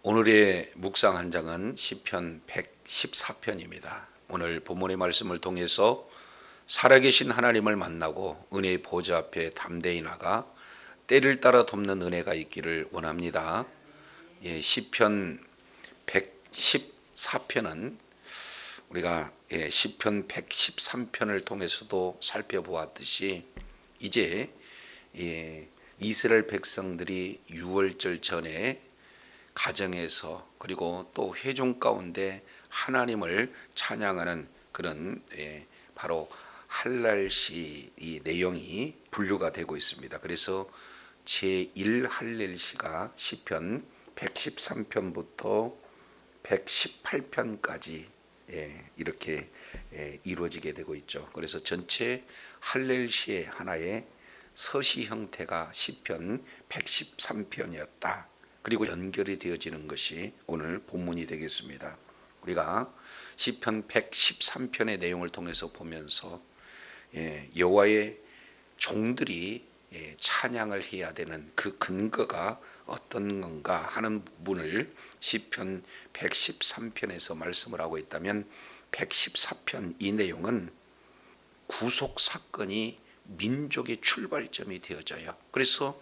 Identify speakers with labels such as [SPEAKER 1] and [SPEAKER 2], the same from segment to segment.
[SPEAKER 1] 오늘의 묵상 한 장은 시편 114편입니다. 오늘 본문의 말씀을 통해서 살아계신 하나님을 만나고 은혜의 보좌 앞에 담대히 나가 때를 따라 돕는 은혜가 있기를 원합니다. 시편 114편은 우리가 시편 113편을 통해서도 살펴보았듯이 이제 이스라엘 백성들이 유월절 전에 가정에서 그리고 또 회중 가운데 하나님을 찬양하는 그런 바로 할랄시 이 내용이 분류가 되고 있습니다. 그래서 제1 할렐시가 시편 113편부터 118편까지 이렇게 이루어지게 되고 있죠. 그래서 전체 할렐시의 하나의 서시 형태가 시편 113편이었다. 그리고 연결이 되어지는 것이 오늘 본문이 되겠습니다. 우리가 시편 113편의 내용을 통해서 보면서 여호와의 종들이 찬양을 해야 되는 그 근거가 어떤 건가 하는 부분을 시편 113편에서 말씀을 하고 있다면 114편 이 내용은 구속 사건이 민족의 출발점이 되어져요. 그래서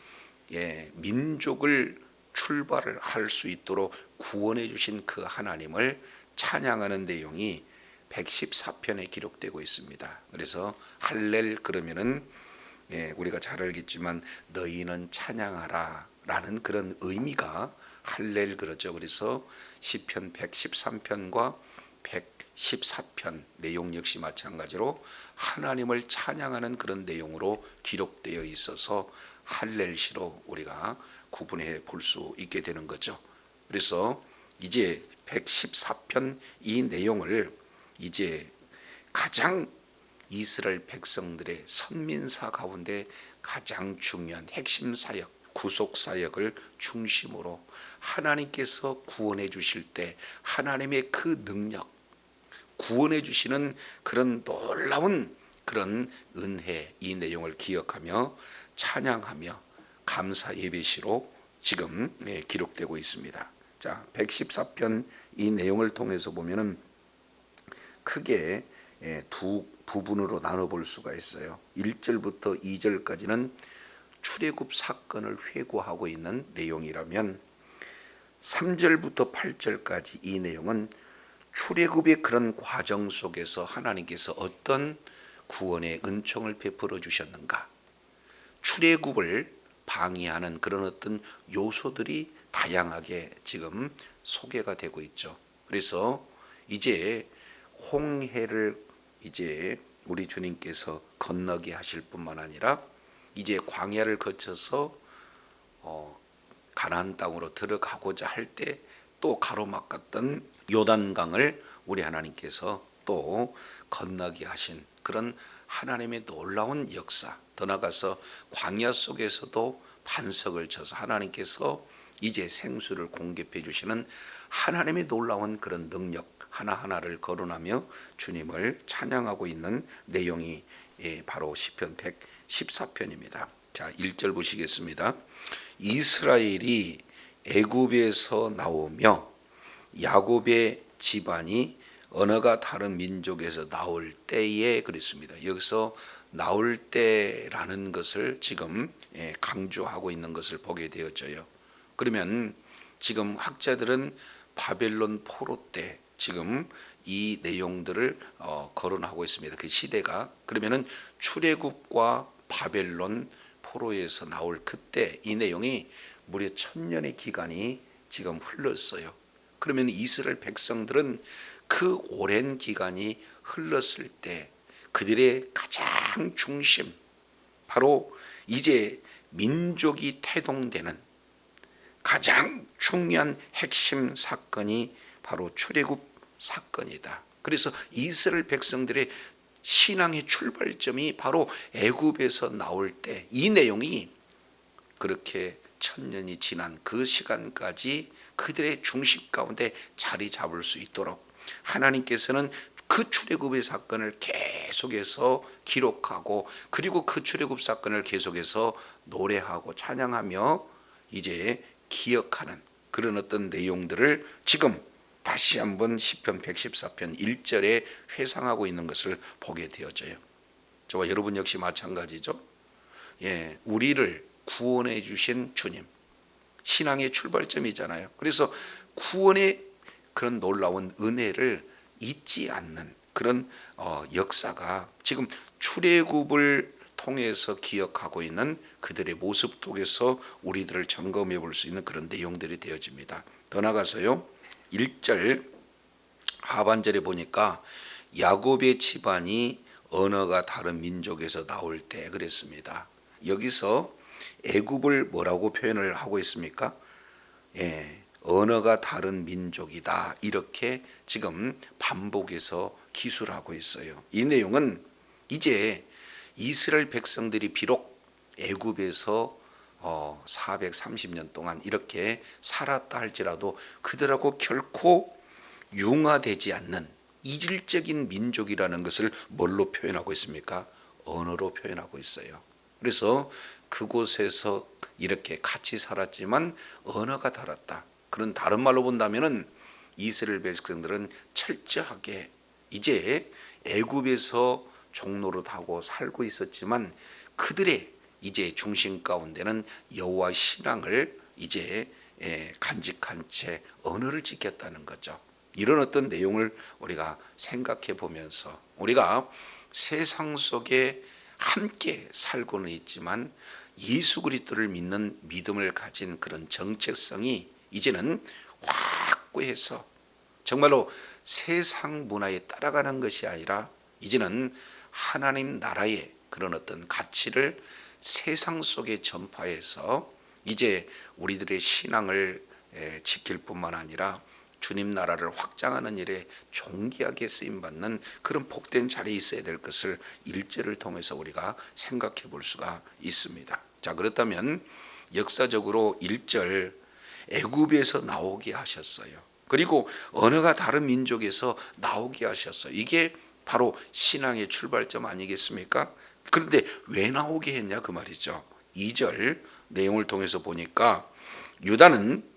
[SPEAKER 1] 민족을 출발을 할 수 있도록 구원해 주신 그 하나님을 찬양하는 내용이 114편에 기록되고 있습니다. 그래서 할렐 그러면은 우리가 잘 알겠지만 너희는 찬양하라 라는 그런 의미가 할렐 그러죠. 그래서 시편 113편과 114편 내용 역시 마찬가지로 하나님을 찬양하는 그런 내용으로 기록되어 있어서 할렐시로 우리가 구분해 볼 수 있게 되는 거죠. 그래서 이제 114편 이 내용을 이제 가장 이스라엘 백성들의 선민사 가운데 가장 중요한 핵심 사역, 구속 사역을 중심으로 하나님께서 구원해 주실 때 하나님의 그 능력, 구원해 주시는 그런 놀라운 그런 은혜 이 내용을 기억하며 찬양하며 감사 예배시로 지금 기록되고 있습니다. 자, 114편 이 내용을 통해서 보면은 크게 두 부분으로 나눠 볼 수가 있어요. 1절부터 2절까지는 출애굽 사건을 회고하고 있는 내용이라면 3절부터 8절까지 이 내용은 출애굽의 그런 과정 속에서 하나님께서 어떤 구원의 은총을 베풀어 주셨는가, 출애굽을 방해하는 그런 어떤 요소들이 다양하게 지금 소개가 되고 있죠. 그래서 이제 홍해를 이제 우리 주님께서 건너게 하실 뿐만 아니라 이제 광야를 거쳐서 가나안 땅으로 들어가고자 할 때 또 가로막았던 요단강을 우리 하나님께서 또 건너게 하신 그런 하나님의 놀라운 역사, 더 나아가서 광야 속에서도 반석을 쳐서 하나님께서 이제 생수를 공급해 주시는 하나님의 놀라운 그런 능력 하나하나를 거론하며 주님을 찬양하고 있는 내용이 바로 시편 114편입니다. 자, 1절 보시겠습니다. 이스라엘이 애굽에서 나오며 야곱의 집안이 언어가 다른 민족에서 나올 때에 그랬습니다. 여기서 나올 때라는 것을 지금 강조하고 있는 것을 보게 되어져요. 그러면 지금 학자들은 바벨론 포로 때 지금 이 내용들을 거론하고 있습니다. 그 시대가 그러면은 출애굽과 바벨론 포로에서 나올 그때 이 내용이 무려 1000년의 기간이 지금 흘렀어요. 그러면 이스라엘 백성들은 그 오랜 기간이 흘렀을 때 그들의 가장 중심, 바로 이제 민족이 태동되는 가장 중요한 핵심 사건이 바로 출애굽 사건이다. 그래서 이스라엘 백성들의 신앙의 출발점이 바로 애굽에서 나올 때 이 내용이 그렇게 1000년이 지난 그 시간까지 그들의 중심 가운데 자리 잡을 수 있도록 하나님께서는 그 출애굽의 사건을 계속해서 기록하고 그리고 그 출애굽 사건을 계속해서 노래하고 찬양하며 이제 기억하는 그런 어떤 내용들을 지금 다시 한번 시편 114편 1절에 회상하고 있는 것을 보게 되어져요. 저와 여러분 역시 마찬가지죠. 우리를 구원해 주신 주님, 신앙의 출발점이잖아요. 그래서 구원의 그런 놀라운 은혜를 잊지 않는 그런 역사가 지금 출애굽을 통해서 기억하고 있는 그들의 모습 속에서 우리들을 점검해 볼 수 있는 그런 내용들이 되어집니다. 더 나아가서요, 1절 하반절에 보니까 야곱의 집안이 언어가 다른 민족에서 나올 때 그랬습니다. 여기서 애굽을 뭐라고 표현을 하고 있습니까? 언어가 다른 민족이다, 이렇게 지금 반복해서 기술하고 있어요. 이 내용은 이제 이스라엘 백성들이 비록 애굽에서 430년 동안 이렇게 살았다 할지라도 그들하고 결코 융화되지 않는 이질적인 민족이라는 것을 뭘로 표현하고 있습니까? 언어로 표현하고 있어요. 그래서 그곳에서 이렇게 같이 살았지만 언어가 달랐다. 그런 다른 말로 본다면은 이스라엘 백성들은 철저하게 이제 애굽에서 종노릇하고 살고 있었지만 그들의 이제 중심 가운데는 여호와 신앙을 이제 간직한 채 언어를 지켰다는 거죠. 이런 어떤 내용을 우리가 생각해 보면서 우리가 세상 속에 함께 살고는 있지만 예수 그리스도를 믿는 믿음을 가진 그런 정체성이 이제는 확고해서 정말로 세상 문화에 따라가는 것이 아니라 이제는 하나님 나라의 그런 어떤 가치를 세상 속에 전파해서 이제 우리들의 신앙을 지킬 뿐만 아니라 주님 나라를 확장하는 일에 존귀하게 쓰임받는 그런 복된 자리에 있어야 될 것을 1절을 통해서 우리가 생각해 볼 수가 있습니다. 자, 그렇다면 역사적으로 1절 애굽에서 나오게 하셨어요. 그리고 언어가 다른 민족에서 나오게 하셨어요. 이게 바로 신앙의 출발점 아니겠습니까? 그런데 왜 나오게 했냐 그 말이죠. 2절 내용을 통해서 보니까 유다는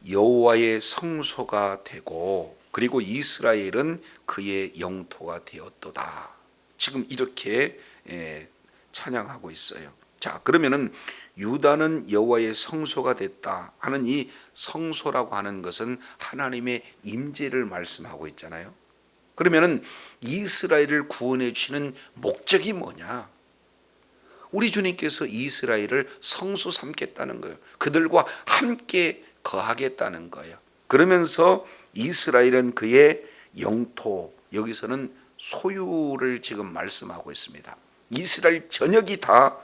[SPEAKER 1] 여호와의 성소가 되고 그리고 이스라엘은 그의 영토가 되었도다. 지금 이렇게 찬양하고 있어요. 자, 그러면은 유다는 여호와의 성소가 됐다 하는 이 성소라고 하는 것은 하나님의 임재를 말씀하고 있잖아요. 그러면은 이스라엘을 구원해 주시는 목적이 뭐냐? 우리 주님께서 이스라엘을 성소 삼겠다는 거예요. 그들과 함께 거하겠다는 거예요. 그러면서 이스라엘은 그의 영토, 여기서는 소유를 지금 말씀하고 있습니다. 이스라엘 전역이 다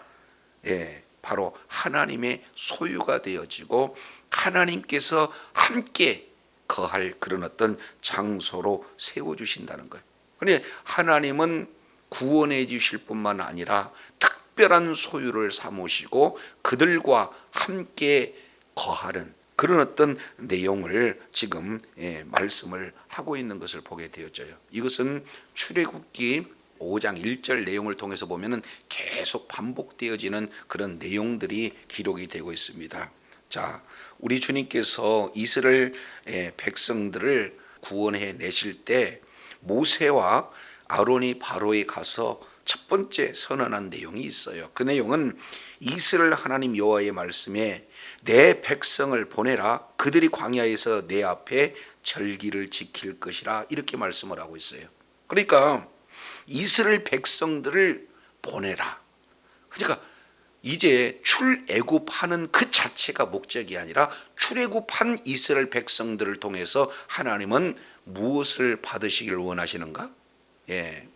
[SPEAKER 1] 바로 하나님의 소유가 되어지고 하나님께서 함께 거할 그런 어떤 장소로 세워주신다는 거예요. 그런데 하나님은 구원해 주실 뿐만 아니라 특별한 소유를 삼으시고 그들과 함께 거하는 그런 어떤 내용을 지금 말씀을 하고 있는 것을 보게 되어져요. 이것은 출애굽기 5장 1절 내용을 통해서 보면은 계속 반복되어지는 그런 내용들이 기록이 되고 있습니다. 자, 우리 주님께서 이스라엘 백성들을 구원해 내실 때 모세와 아론이 바로에 가서 첫 번째 선언한 내용이 있어요. 그 내용은 이스라엘 하나님 여호와의 말씀에 내 백성을 보내라, 그들이 광야에서 내 앞에 절기를 지킬 것이라, 이렇게 말씀을 하고 있어요. 그러니까 이스라엘 백성들을 보내라. 그러니까 이제 출애굽하는 그 자체가 목적이 아니라 출애굽한 이스라엘 백성들을 통해서 하나님은 무엇을 받으시기를 원하시는가?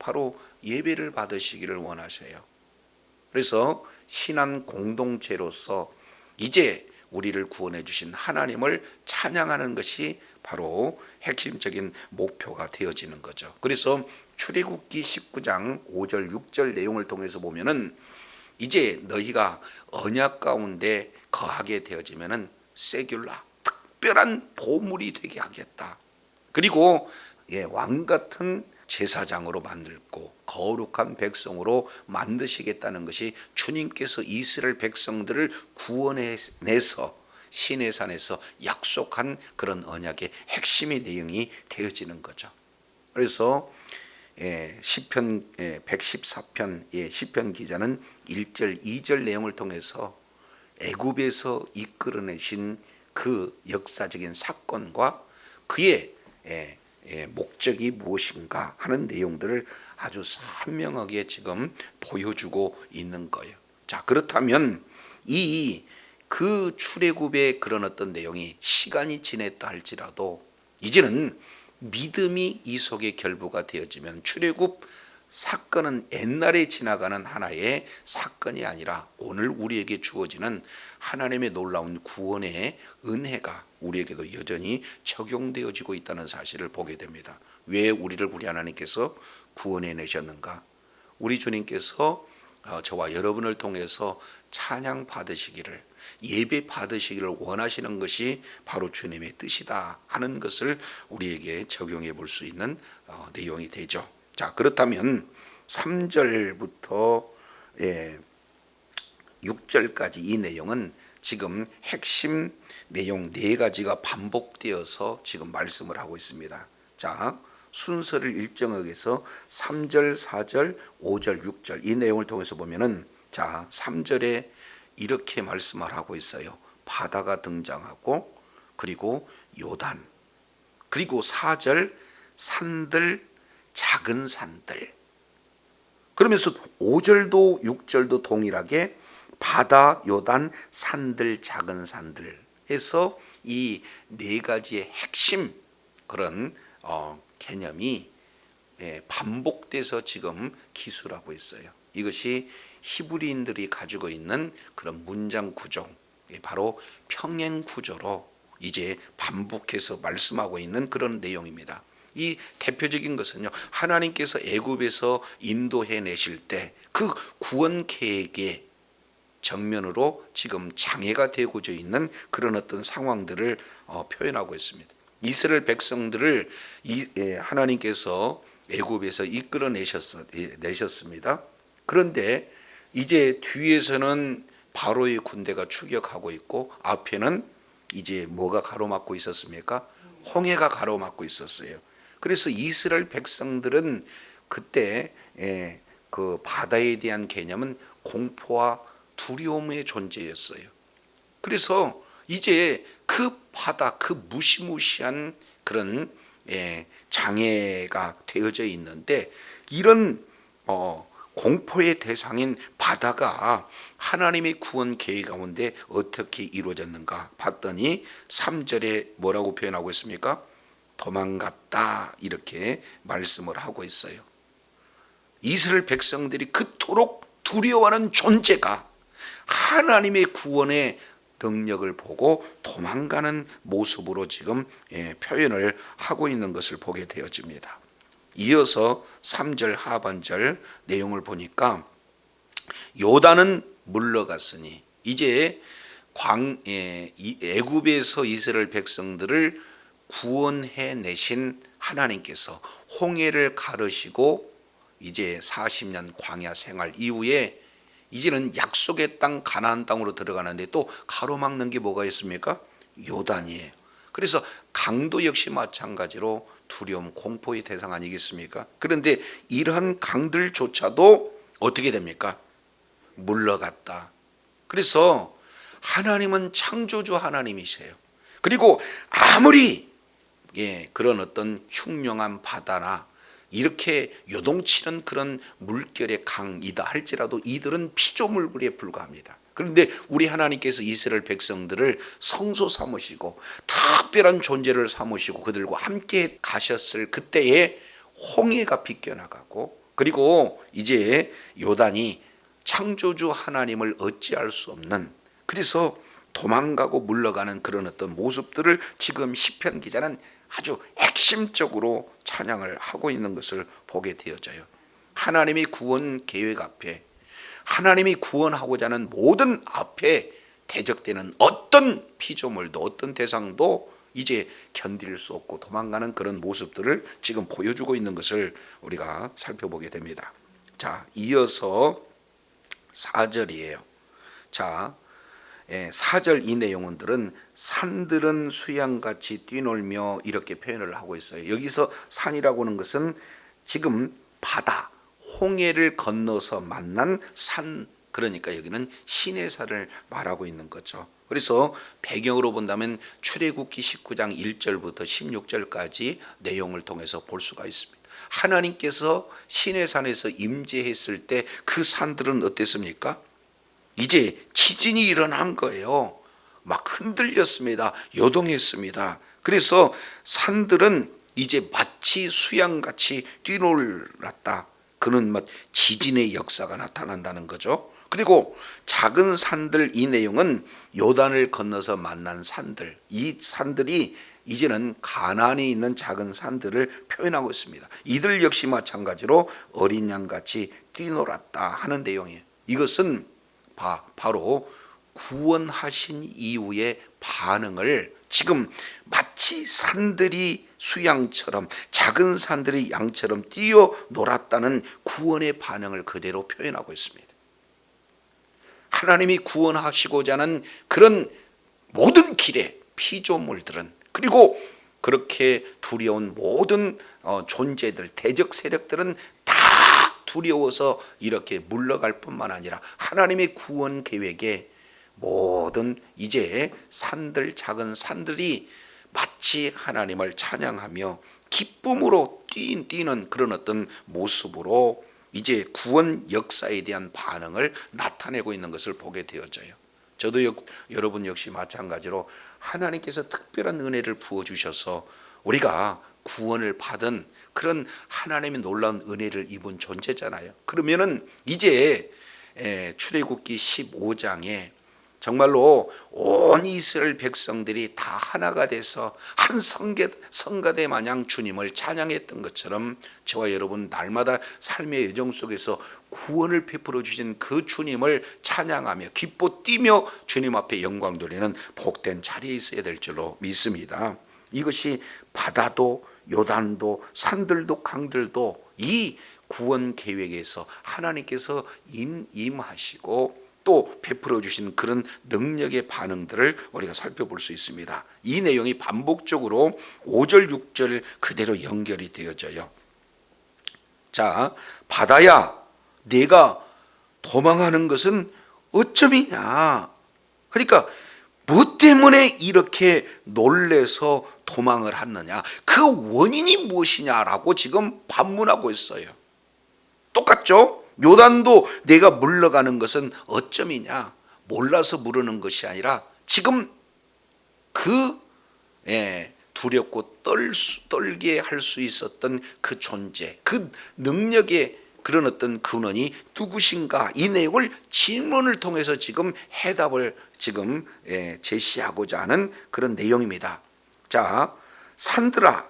[SPEAKER 1] 바로 예배를 받으시기를 원하세요. 그래서 신앙 공동체로서 이제 우리를 구원해 주신 하나님을 찬양하는 것이 바로 핵심적인 목표가 되어지는 거죠. 그래서 출애굽기 19장 5절 6절 내용을 통해서 보면은 이제 너희가 언약 가운데 거하게 되어지면은 세귤라, 특별한 보물이 되게 하겠다. 그리고 왕 같은 제사장으로 만들고 거룩한 백성으로 만드시겠다는 것이 주님께서 이스라엘 백성들을 구원해내서 시내산에서 약속한 그런 언약의 핵심의 내용이 되어지는 거죠. 그래서 시편 114편 시편 기자는 1절 2절 내용을 통해서 애굽에서 이끌어내신 그 역사적인 사건과 그의 목적이 무엇인가 하는 내용들을 아주 선명하게 지금 보여주고 있는 거예요. 자, 그렇다면 그 출애굽의 그런 어떤 내용이 시간이 지냈다 할지라도 이제는 믿음이 이 속에 결부가 되어지면 출애굽 사건은 옛날에 지나가는 하나의 사건이 아니라 오늘 우리에게 주어지는 하나님의 놀라운 구원의 은혜가 우리에게도 여전히 적용되어지고 있다는 사실을 보게 됩니다. 왜 우리를 우리 하나님께서 구원해 내셨는가? 우리 주님께서 저와 여러분을 통해서 찬양 받으시기를, 예배 받으시기를 원하시는 것이 바로 주님의 뜻이다 하는 것을 우리에게 적용해 볼 수 있는 내용이 되죠. 자, 그렇다면 3절부터 6절까지 이 내용은 지금 핵심 내용 4가지가 반복되어서 지금 말씀을 하고 있습니다. 자, 순서를 일정하게 해서 3절, 4절, 5절, 6절 이 내용을 통해서 보면은 자, 3절에 이렇게 말씀을 하고 있어요. 바다가 등장하고 그리고 요단, 그리고 4절 산들, 작은 산들, 그러면서 5절도 6절도 동일하게 바다, 요단, 산들, 작은 산들 해서 이 4가지의 핵심 그런 개념이 반복돼서 지금 기술하고 있어요. 이것이 히브리인들이 가지고 있는 그런 문장 구조, 바로 평행 구조로 이제 반복해서 말씀하고 있는 그런 내용입니다. 이 대표적인 것은요, 하나님께서 애굽에서 인도해 내실 때 그 구원 계획의 정면으로 지금 장애가 되고자 있는 그런 어떤 상황들을 표현하고 있습니다. 이스라엘 백성들을 하나님께서 애굽에서 이끌어 내셨습니다. 그런데 이제 뒤에서는 바로의 군대가 추격하고 있고 앞에는 이제 뭐가 가로막고 있었습니까? 홍해가 가로막고 있었어요. 그래서 이스라엘 백성들은 그때 그 바다에 대한 개념은 공포와 두려움의 존재였어요. 그래서 이제 그 바다, 그 무시무시한 그런 장애가 되어져 있는데 이런 공포의 대상인 바다가 하나님의 구원 계획 가운데 어떻게 이루어졌는가 봤더니 3절에 뭐라고 표현하고 있습니까? 도망갔다 이렇게 말씀을 하고 있어요. 이스라엘 백성들이 그토록 두려워하는 존재가 하나님의 구원의 능력을 보고 도망가는 모습으로 지금 표현을 하고 있는 것을 보게 되어집니다. 이어서 3절 하반절 내용을 보니까 요단은 물러갔으니 이제 애굽에서 이스라엘 백성들을 구원해 내신 하나님께서 홍해를 가르시고 이제 40년 광야 생활 이후에 이제는 약속의 땅 가나안 땅으로 들어가는데 또 가로막는 게 뭐가 있습니까? 요단이에요. 그래서 강도 역시 마찬가지로 두려움, 공포의 대상 아니겠습니까? 그런데 이러한 강들조차도 어떻게 됩니까? 물러갔다. 그래서 하나님은 창조주 하나님이세요. 그리고 아무리 그런 어떤 흉흉한 바다나 이렇게 요동치는 그런 물결의 강이다 할지라도 이들은 피조물에 불과합니다. 그런데 우리 하나님께서 이스라엘 백성들을 성소 삼으시고 특별한 존재를 삼으시고 그들과 함께 가셨을 그때에 홍해가 빗겨나가고 그리고 이제 요단이 창조주 하나님을 어찌할 수 없는, 그래서 도망가고 물러가는 그런 어떤 모습들을 지금 시편 기자는 아주 핵심적으로 찬양을 하고 있는 것을 보게 되어져요. 하나님의 구원 계획 앞에, 하나님이 구원하고자 하는 모든 앞에 대적되는 어떤 피조물도 어떤 대상도 이제 견딜 수 없고 도망가는 그런 모습들을 지금 보여주고 있는 것을 우리가 살펴보게 됩니다. 자, 이어서 4절이에요. 자, 4절 이 내용들은 산들은 수양같이 뛰놀며 이렇게 표현을 하고 있어요. 여기서 산이라고 하는 것은 지금 바다, 홍해를 건너서 만난 산, 그러니까 여기는 시내산을 말하고 있는 거죠. 그래서 배경으로 본다면 출애굽기 19장 1절부터 16절까지 내용을 통해서 볼 수가 있습니다. 하나님께서 시내산에서 임재했을 때 그 산들은 어땠습니까? 이제 지진이 일어난 거예요. 막 흔들렸습니다. 요동했습니다. 그래서 산들은 이제 마치 수양같이 뛰놀았다. 그는 지진의 역사가 나타난다는 거죠. 그리고 작은 산들, 이 내용은 요단을 건너서 만난 산들, 이 산들이 이제는 가나안에 있는 작은 산들을 표현하고 있습니다. 이들 역시 마찬가지로 어린 양같이 뛰놀았다 하는 내용이에요. 이것은 바로 구원하신 이후의 반응을 지금 마치 산들이 수양처럼, 작은 산들이 양처럼 뛰어놀았다는 구원의 반응을 그대로 표현하고 있습니다. 하나님이 구원하시고자 하는 그런 모든 길에 피조물들은, 그리고 그렇게 두려운 모든 존재들, 대적 세력들은 다 두려워서 이렇게 물러갈 뿐만 아니라 하나님의 구원 계획에 모든 이제 산들, 작은 산들이 마치 하나님을 찬양하며 기쁨으로 뛰는 그런 어떤 모습으로 이제 구원 역사에 대한 반응을 나타내고 있는 것을 보게 되어져요. 저도 여러분 역시 마찬가지로 하나님께서 특별한 은혜를 부어주셔서 우리가 구원을 받은 그런 하나님의 놀라운 은혜를 입은 존재잖아요. 그러면은 이제 출애굽기 15장에 정말로 온 이스라엘 백성들이 다 하나가 돼서 한 성가대 마냥 주님을 찬양했던 것처럼 저와 여러분 날마다 삶의 여정 속에서 구원을 베풀어 주신 그 주님을 찬양하며 기뻐 뛰며 주님 앞에 영광 돌리는 복된 자리에 있어야 될 줄로 믿습니다. 이것이 바다도 요단도 산들도 강들도 이 구원 계획에서 하나님께서 임하시고 또 베풀어 주신 그런 능력의 반응들을 우리가 살펴볼 수 있습니다. 이 내용이 반복적으로 5절 6절 그대로 연결이 되어져요. 자, 바다야 내가 도망하는 것은 어쩌미냐. 그러니까 뭐 때문에 이렇게 놀래서 도망을 하느냐, 그 원인이 무엇이냐라고 지금 반문하고 있어요. 똑같죠? 요단도 내가 물러가는 것은 어쩌미냐, 몰라서 물으는 것이 아니라 지금 그 두렵고 떨게 할 수 있었던 그 존재, 그 능력의 그런 어떤 근원이 누구신가, 이 내용을 질문을 통해서 지금 해답을 지금 제시하고자 하는 그런 내용입니다. 자, 산들아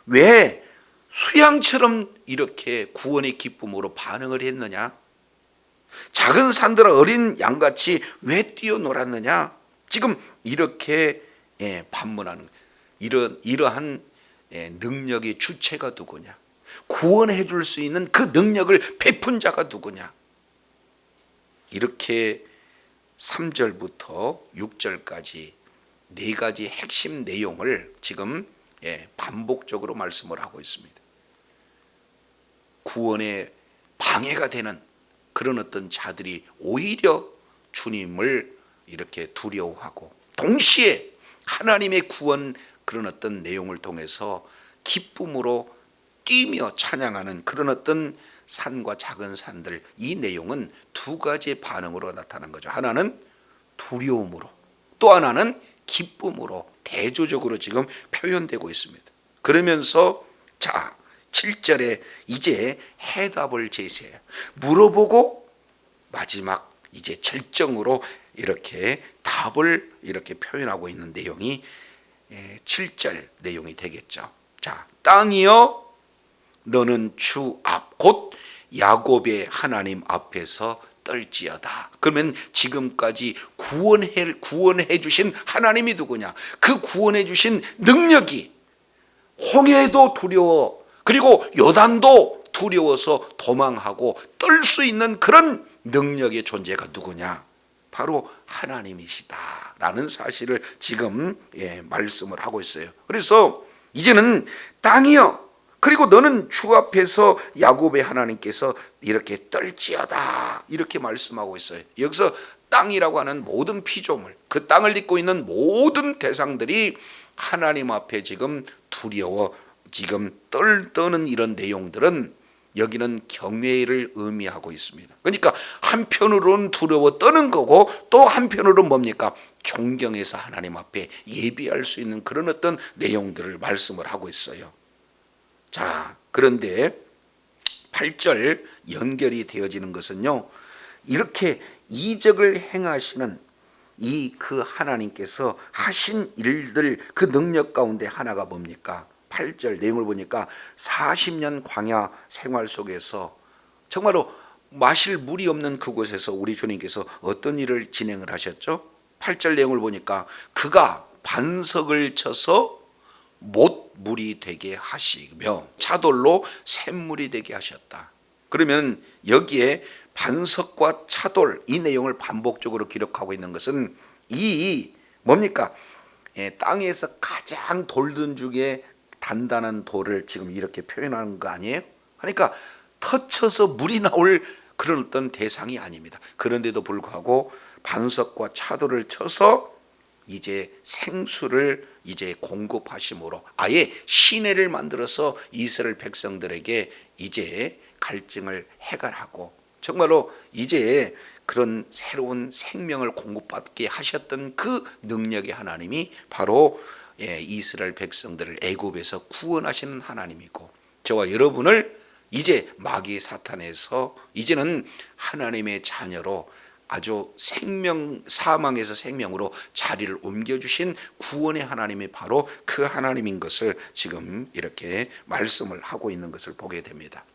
[SPEAKER 1] 왜 수양처럼 이렇게 구원의 기쁨으로 반응을 했느냐? 작은 산들아 어린 양같이 왜 뛰어놀았느냐? 지금 이렇게 반문하는 이러한 능력의 주체가 누구냐? 구원해 줄 수 있는 그 능력을 베푼 자가 누구냐? 이렇게 3절부터 6절까지 네 가지 핵심 내용을 지금 반복적으로 말씀을 하고 있습니다. 구원에 방해가 되는 그런 어떤 자들이 오히려 주님을 이렇게 두려워하고 동시에 하나님의 구원 그런 어떤 내용을 통해서 기쁨으로 뛰며 찬양하는 그런 어떤 산과 작은 산들, 이 내용은 두 가지의 반응으로 나타난 거죠. 하나는 두려움으로, 또 하나는 기쁨으로 대조적으로 지금 표현되고 있습니다. 그러면서 자 7절에 이제 해답을 제시해요. 물어보고 마지막 이제 절정으로 이렇게 답을 이렇게 표현하고 있는 내용이 7절 내용이 되겠죠. 자, 땅이여 너는 주 앞 곧 야곱의 하나님 앞에서 떨지어다. 그러면 지금까지 구원해 주신 하나님이 누구냐? 그 구원해 주신 능력이 홍해도 두려워, 그리고 요단도 두려워서 도망하고 떨 수 있는 그런 능력의 존재가 누구냐? 바로 하나님이시다라는 사실을 지금 말씀을 하고 있어요. 그래서 이제는 땅이여, 그리고 너는 주 앞에서 야곱의 하나님께서 이렇게 떨지어다, 이렇게 말씀하고 있어요. 여기서 땅이라고 하는 모든 피조물, 그 땅을 잇고 있는 모든 대상들이 하나님 앞에 지금 두려워 지금 떨떠는 이런 내용들은 여기는 경외를 의미하고 있습니다. 그러니까 한편으로는 두려워 떠는 거고, 또 한편으로는 뭡니까? 존경해서 하나님 앞에 예비할 수 있는 그런 어떤 내용들을 말씀을 하고 있어요. 자, 그런데 8절 연결이 되어지는 것은요, 이렇게 이적을 행하시는 이 그 하나님께서 하신 일들, 그 능력 가운데 하나가 뭡니까? 8절 내용을 보니까 40년 광야 생활 속에서 정말로 마실 물이 없는 그곳에서 우리 주님께서 어떤 일을 진행을 하셨죠? 8절 내용을 보니까 그가 반석을 쳐서 못물이 되게 하시며 차돌로 샘물이 되게 하셨다. 그러면 여기에 반석과 차돌, 이 내용을 반복적으로 기록하고 있는 것은 이 뭡니까? 땅에서 가장 돌든 중에 단단한 돌을 지금 이렇게 표현하는 거 아니에요? 그러니까 터쳐서 물이 나올 그런 어떤 대상이 아닙니다. 그런데도 불구하고 반석과 차돌을 쳐서 이제 생수를 이제 공급하심으로 아예 시내를 만들어서 이스라엘 백성들에게 이제 갈증을 해결하고, 정말로 이제 그런 새로운 생명을 공급받게 하셨던 그 능력의 하나님이 바로 이스라엘 백성들을 애굽에서 구원하시는 하나님이고, 저와 여러분을 이제 마귀 사탄에서 이제는 하나님의 자녀로 아주 사망에서 생명으로 자리를 옮겨주신 구원의 하나님이 바로 그 하나님인 것을 지금 이렇게 말씀을 하고 있는 것을 보게 됩니다.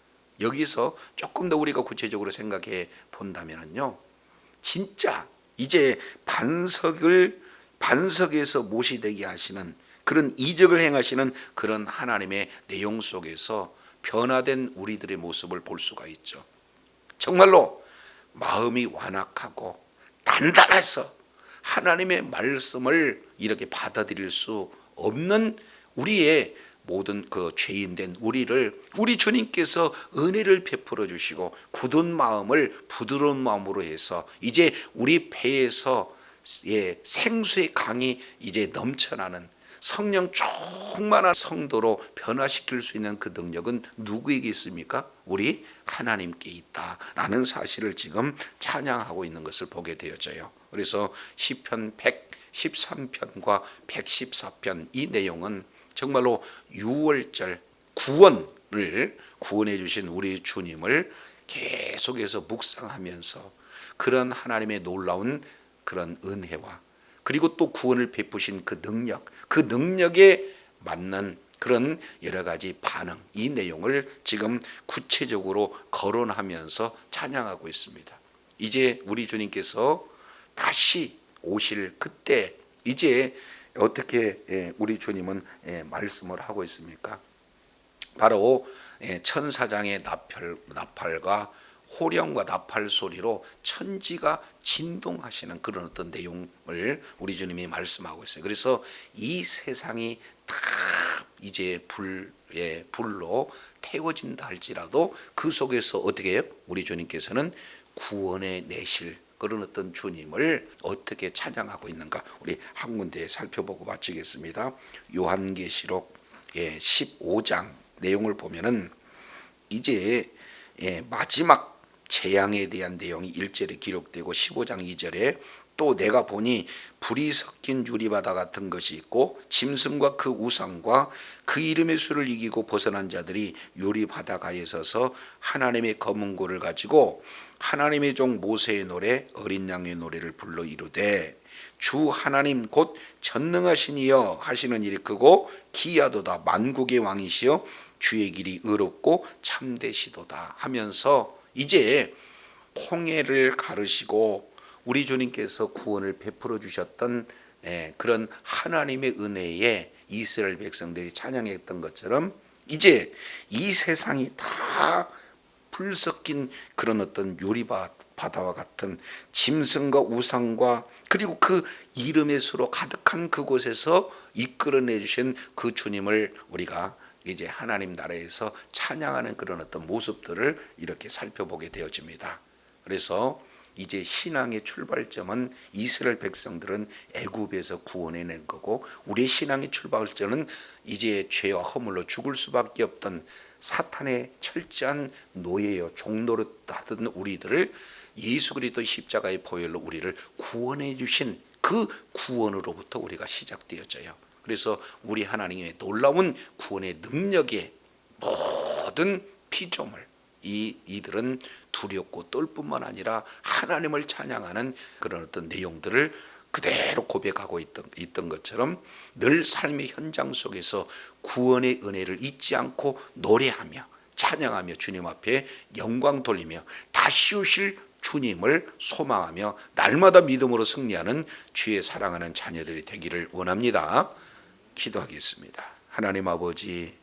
[SPEAKER 1] 여기서 조금 더 우리가 구체적으로 생각해 본다면요, 진짜 이제 반석에서 못이 되게 하시는 그런 이적을 행하시는 그런 하나님의 내용 속에서 변화된 우리들의 모습을 볼 수가 있죠. 정말로 마음이 완악하고 단단해서 하나님의 말씀을 이렇게 받아들일 수 없는 우리의 모든 그 죄인된 우리를 우리 주님께서 은혜를 베풀어 주시고 굳은 마음을 부드러운 마음으로 해서 이제 우리 배에서 생수의 강이 이제 넘쳐나는 성령 충만한 성도로 변화시킬 수 있는 그 능력은 누구에게 있습니까? 우리 하나님께 있다라는 사실을 지금 찬양하고 있는 것을 보게 되어져요. 그래서 시편 113편과 114편 이 내용은 정말로 6월절 구원해 주신 우리 주님을 계속해서 묵상하면서 그런 하나님의 놀라운 그런 은혜와 그리고 또 구원을 베푸신 그 능력에 맞는 그런 여러 가지 반응, 이 내용을 지금 구체적으로 거론하면서 찬양하고 있습니다. 이제 우리 주님께서 다시 오실 그때 이제 어떻게 우리 주님은 말씀을 하고 있습니까? 바로 천사장의 나팔과 호령과 나팔 소리로 천지가 진동하시는 그런 어떤 내용을 우리 주님이 말씀하고 있어요. 그래서 이 세상이 다 이제 불로 태워진다 할지라도 그 속에서 어떻게 해요? 우리 주님께서는 구원해 내실 그런 어떤 주님을 어떻게 찬양하고 있는가, 우리 한 군데 살펴보고 마치겠습니다. 요한계시록 15장 내용을 보면은 이제 마지막 재앙에 대한 내용이 1절에 기록되고 15장 2절에 또 내가 보니 불이 섞인 유리바다 같은 것이 있고 짐승과 그 우상과 그 이름의 수를 이기고 벗어난 자들이 유리바다가에 서서 하나님의 검은고를 가지고 하나님의 종 모세의 노래 어린 양의 노래를 불러 이르되 주 하나님 곧 전능하신 이여 하시는 일이 크고 기이하도다. 만국의 왕이시여 주의 길이 의롭고 참되시도다 하면서 이제 홍해를 가르시고 우리 주님께서 구원을 베풀어 주셨던 그런 하나님의 은혜에 이스라엘 백성들이 찬양했던 것처럼 이제 이 세상이 다 불 섞인 그런 어떤 바다와 같은 짐승과 우상과 그리고 그 이름의 수로 가득한 그곳에서 이끌어내 주신 그 주님을 우리가 이제 하나님 나라에서 찬양하는 그런 어떤 모습들을 이렇게 살펴보게 되어집니다. 그래서 이제 신앙의 출발점은 이스라엘 백성들은 애굽에서 구원해낸 거고, 우리의 신앙의 출발점은 이제 죄와 허물로 죽을 수밖에 없던 사탄의 철저한 노예요 종노릇하던 우리들을 예수 그리스도 십자가의 보혈로 우리를 구원해 주신 그 구원으로부터 우리가 시작되어져요. 그래서 우리 하나님의 놀라운 구원의 능력에 모든 피조물 이들은 두렵고 떨 뿐만 아니라 하나님을 찬양하는 그런 어떤 내용들을 그대로 고백하고 있던 것처럼 늘 삶의 현장 속에서 구원의 은혜를 잊지 않고 노래하며 찬양하며 주님 앞에 영광 돌리며 다시 오실 주님을 소망하며 날마다 믿음으로 승리하는 주의 사랑하는 자녀들이 되기를 원합니다. 기도하겠습니다. 하나님 아버지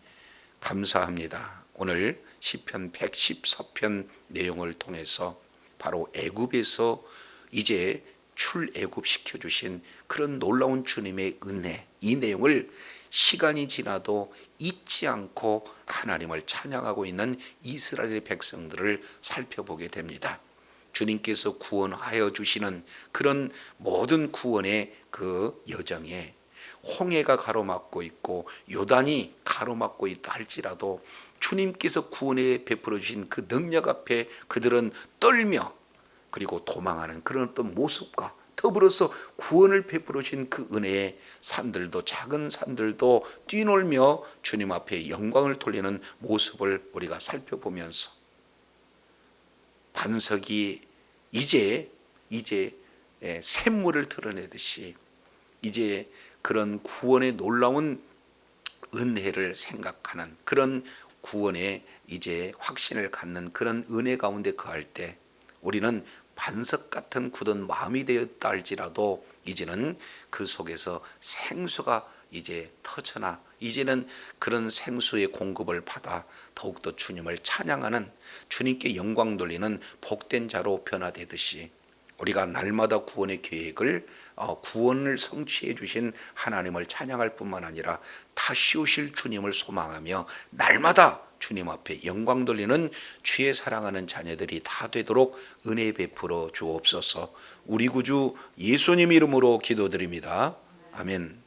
[SPEAKER 1] 감사합니다. 오늘 시편 114편 내용을 통해서 바로 애굽에서 이제 출애굽 시켜주신 그런 놀라운 주님의 은혜, 이 내용을 시간이 지나도 잊지 않고 하나님을 찬양하고 있는 이스라엘의 백성들을 살펴보게 됩니다. 주님께서 구원하여 주시는 그런 모든 구원의 그 여정에 홍해가 가로막고 있고 요단이 가로막고 있다 할지라도 주님께서 구원에 베풀어 주신 그 능력 앞에 그들은 떨며 그리고 도망하는 그런 어떤 모습과 더불어서 구원을 베풀어 주신 그 은혜의 산들도 작은 산들도 뛰놀며 주님 앞에 영광을 돌리는 모습을 우리가 살펴보면서 반석이 이제 샘물을 드러내듯이 이제 그런 구원의 놀라운 은혜를 생각하는 그런 구원의 이제 확신을 갖는 그런 은혜 가운데 거할 때 우리는 반석 같은 굳은 마음이 되었다 할지라도 이제는 그 속에서 생수가 이제 터져나 이제는 그런 생수의 공급을 받아 더욱더 주님을 찬양하는 주님께 영광 돌리는 복된 자로 변화되듯이 우리가 날마다 구원의 계획을 구원을 성취해 주신 하나님을 찬양할 뿐만 아니라 다시 오실 주님을 소망하며 날마다 주님 앞에 영광 돌리는 주의 사랑하는 자녀들이 다 되도록 은혜 베풀어 주옵소서. 우리 구주 예수님 이름으로 기도드립니다. 아멘.